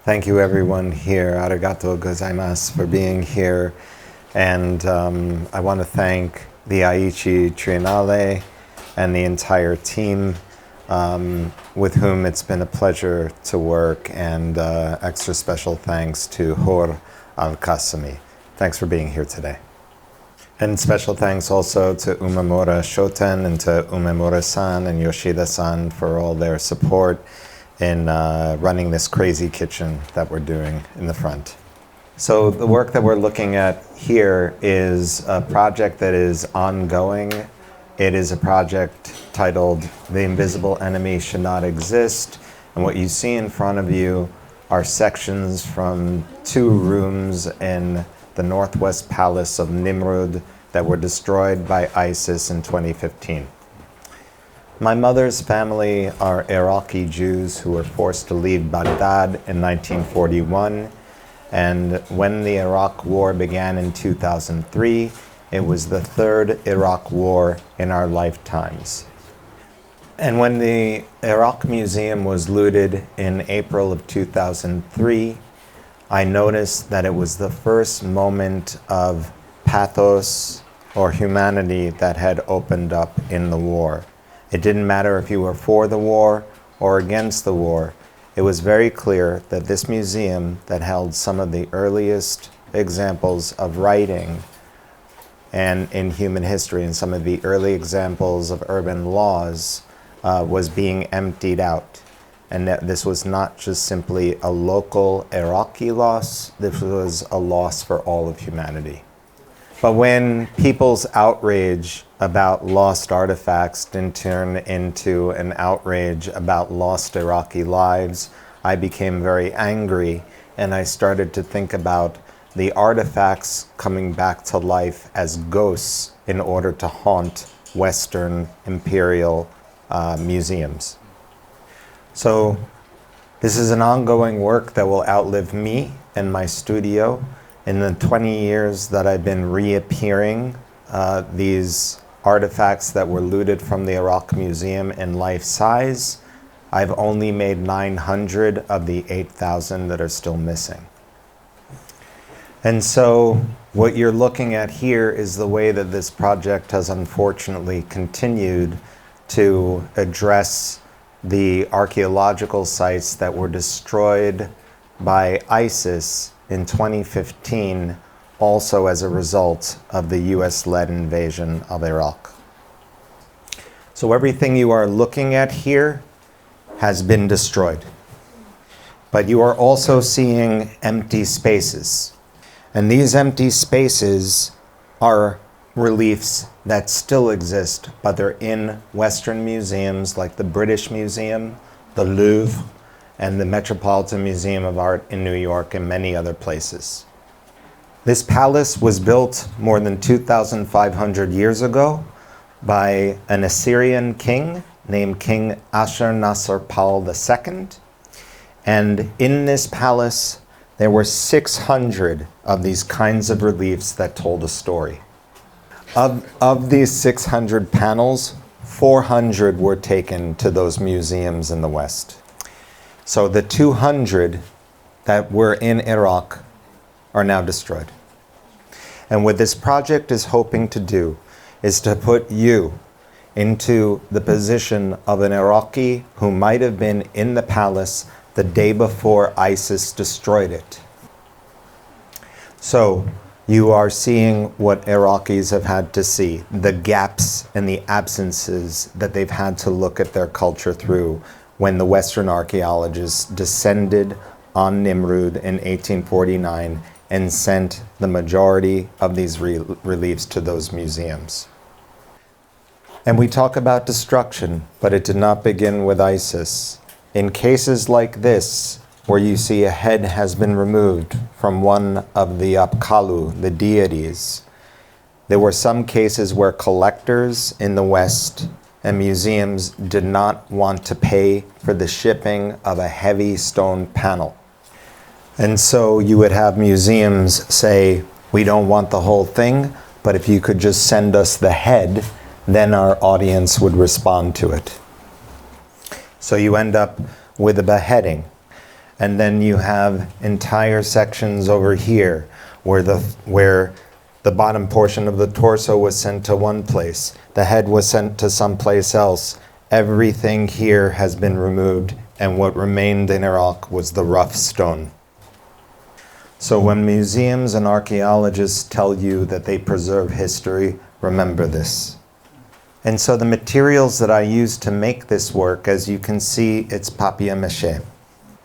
Thank you everyone here, arigatou gozaimasu, for being here. And I want to thank the Aichi Triennale and the entire team with whom it's been a pleasure to work, and extra special thanks to Hor Al-Kasami. Thanks for being here today. And special thanks also to Umemura Shoten and to Umemura-san and Yoshida-san for all their support in running this crazy kitchen that we're doing in the front. So the work that we're looking at here is a project that is ongoing. It is a project titled The Invisible Enemy Should Not Exist. And what you see in front of you are sections from 2 rooms in the Northwest Palace of Nimrud that were destroyed by ISIS in 2015. My mother's family are Iraqi Jews who were forced to leave Baghdad in 1941. And when the Iraq War began in 2003, it was the 3rd Iraq War in our lifetimes. And when the Iraq Museum was looted in April of 2003, I noticed that it was the first moment of pathos or humanity that had opened up in the war. It didn't matter if you were for the war or against the war. It was very clear that this museum that held some of the earliest examples of writing and in human history and some of the early examples of urban laws was being emptied out. And that this was not just simply a local Iraqi loss, this was a loss for all of humanity. But when people's outrage about lost artifacts didn't turn into an outrage about lost Iraqi lives, I became very angry, and I started to think about the artifacts coming back to life as ghosts in order to haunt Western imperial museums. So this is an ongoing work that will outlive me and my studio. In the 20 years that I've been reappearing these artifacts that were looted from the Iraq Museum in life size, I've only made 900 of the 8,000 that are still missing. And so what you're looking at here is the way that this project has unfortunately continued to address the archaeological sites that were destroyed by ISIS in 2015, also as a result of the US-led invasion of Iraq. So everything you are looking at here has been destroyed. But you are also seeing empty spaces. And these empty spaces are reliefs that still exist, but they're in Western museums like the British Museum, the Louvre, and the Metropolitan Museum of Art in New York and many other places. This palace was built more than 2,500 years ago by an Assyrian king named King Ashur-nasir-pal II. And in this palace, there were 600 of these kinds of reliefs that told a story. Of these 600 panels, 400 were taken to those museums in the West. So the 200 that were in Iraq are now destroyed. And what this project is hoping to do is to put you into the position of an Iraqi who might have been in the palace the day before ISIS destroyed it. So you are seeing what Iraqis have had to see, the gaps and the absences that they've had to look at their culture through when the Western archaeologists descended on Nimrud in 1849 and sent the majority of these reliefs to those museums. And we talk about destruction, but it did not begin with ISIS. In cases like this, where you see a head has been removed from one of the Apkallu, the deities, there were some cases where collectors in the West and museums did not want to pay for the shipping of a heavy stone panel. And so you would have museums say, we don't want the whole thing, but if you could just send us the head, then our audience would respond to it. So you end up with a beheading. And then you have entire sections over here where the bottom portion of the torso was sent to one place, the head was sent to someplace else. Everything here has been removed, and what remained in Iraq was the rough stone. So when museums and archaeologists tell you that they preserve history, remember this. And so the materials that I used to make this work, as you can see, it's papier-mâché.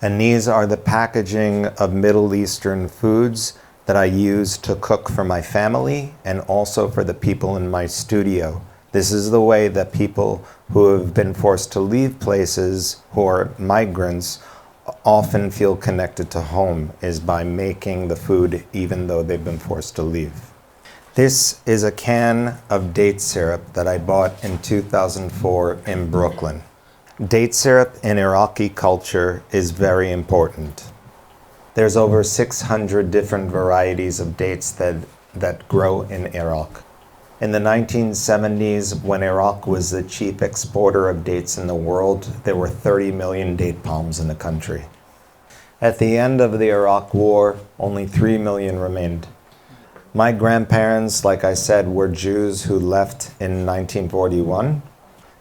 And these are the packaging of Middle Eastern foods that I use to cook for my family and also for the people in my studio. This is the way that people who have been forced to leave places, who are migrants, often feel connected to home, is by making the food even though they've been forced to leave. This is a can of date syrup that I bought in 2004 in Brooklyn. Date syrup in Iraqi culture is very important. There's over 600 different varieties of dates that grow in Iraq. In the 1970s, when Iraq was the chief exporter of dates in the world, there were 30 million date palms in the country. At the end of the Iraq War, only 3 million remained. My grandparents, like I said, were Jews who left in 1941.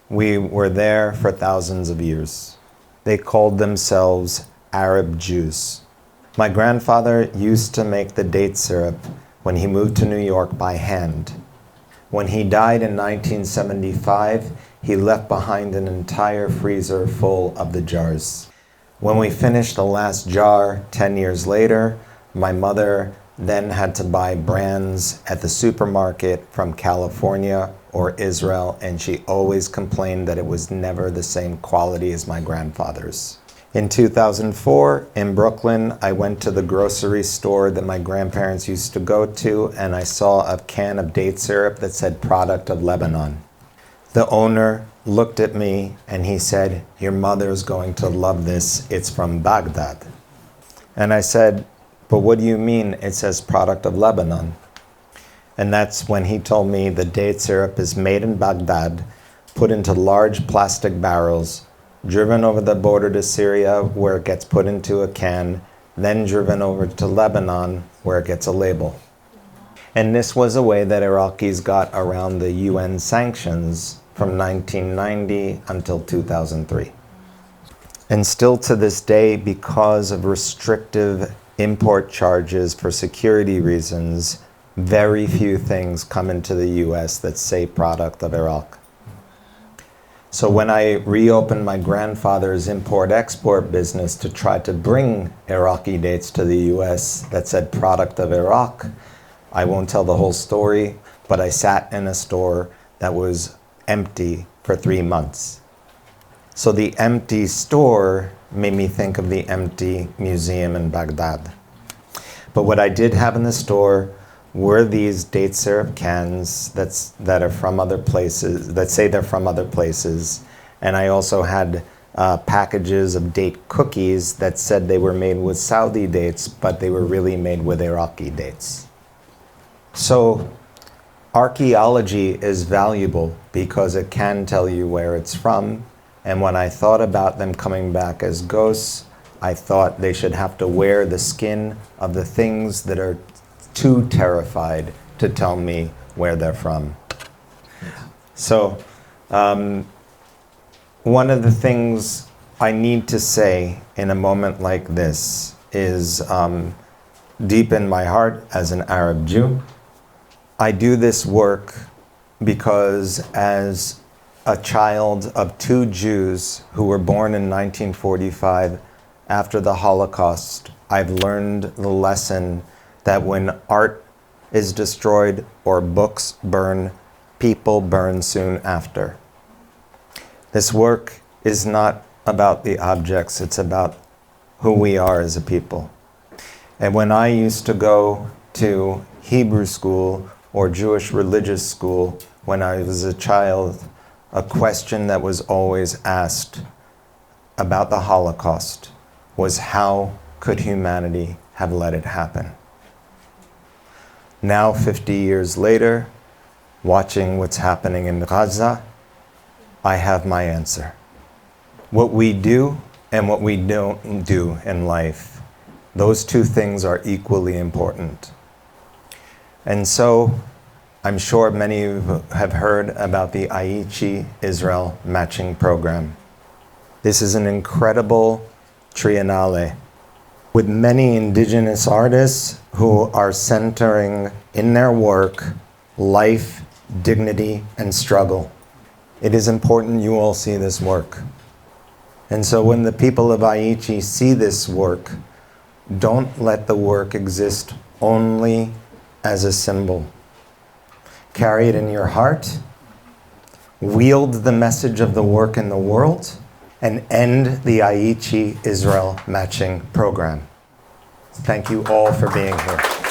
We were there for thousands of years. They called themselves Arab Jews. My grandfather used to make the date syrup when he moved to New York by hand. When he died in 1975, he left behind an entire freezer full of the jars. When we finished the last jar 10 years later, my mother then had to buy brands at the supermarket from California or Israel, and she always complained that it was never the same quality as my grandfather's. In 2004, in Brooklyn, I went to the grocery store that my grandparents used to go to, and I saw a can of date syrup that said product of Lebanon. The owner looked at me and he said, "Your mother's going to love this. It's from Baghdad." And I said, "But what do you mean it says product of Lebanon?" And that's when he told me the date syrup is made in Baghdad, put into large plastic barrels, driven over the border to Syria where it gets put into a can, then driven over to Lebanon where it gets a label. And this was a way that Iraqis got around the UN sanctions from 1990 until 2003. And still to this day, because of restrictive import charges for security reasons, very few things come into the US that say product of Iraq. So when I reopened my grandfather's import-export business to try to bring Iraqi dates to the US that said product of Iraq, I won't tell the whole story, but I sat in a store that was empty for 3 months. So the empty store made me think of the empty museum in Baghdad. But what I did have in the store were these date syrup cans that are from other places, that say they're from other places. And I also had packages of date cookies that said they were made with Saudi dates, but they were really made with Iraqi dates. So archaeology is valuable because it can tell you where it's from. And when I thought about them coming back as ghosts, I thought they should have to wear the skin of the things that are too terrified to tell me where they're from. So one of the things I need to say in a moment like this is deep in my heart as an Arab Jew. I do this work because as a child of 2 Jews who were born in 1945 after the Holocaust, I've learned the lesson that when art is destroyed or books burn, people burn soon after. This work is not about the objects, it's about who we are as a people. And when I used to go to Hebrew school or Jewish religious school when I was a child, a question that was always asked about the Holocaust was, how could humanity have let it happen? Now, 50 years later, watching what's happening in Gaza, I have my answer. What we do and what we don't do in life. Those two things are equally important. And so, I'm sure many of you have heard about the Aichi Israel Matching Program. This is an incredible triennale with many indigenous artists who are centering in their work life, dignity, and struggle. It is important you all see this work. And so when the people of Aichi see this work, don't let the work exist only as a symbol. Carry it in your heart, wield the message of the work in the world, and end the Aichi Israel Matching Program. Thank you all for being here.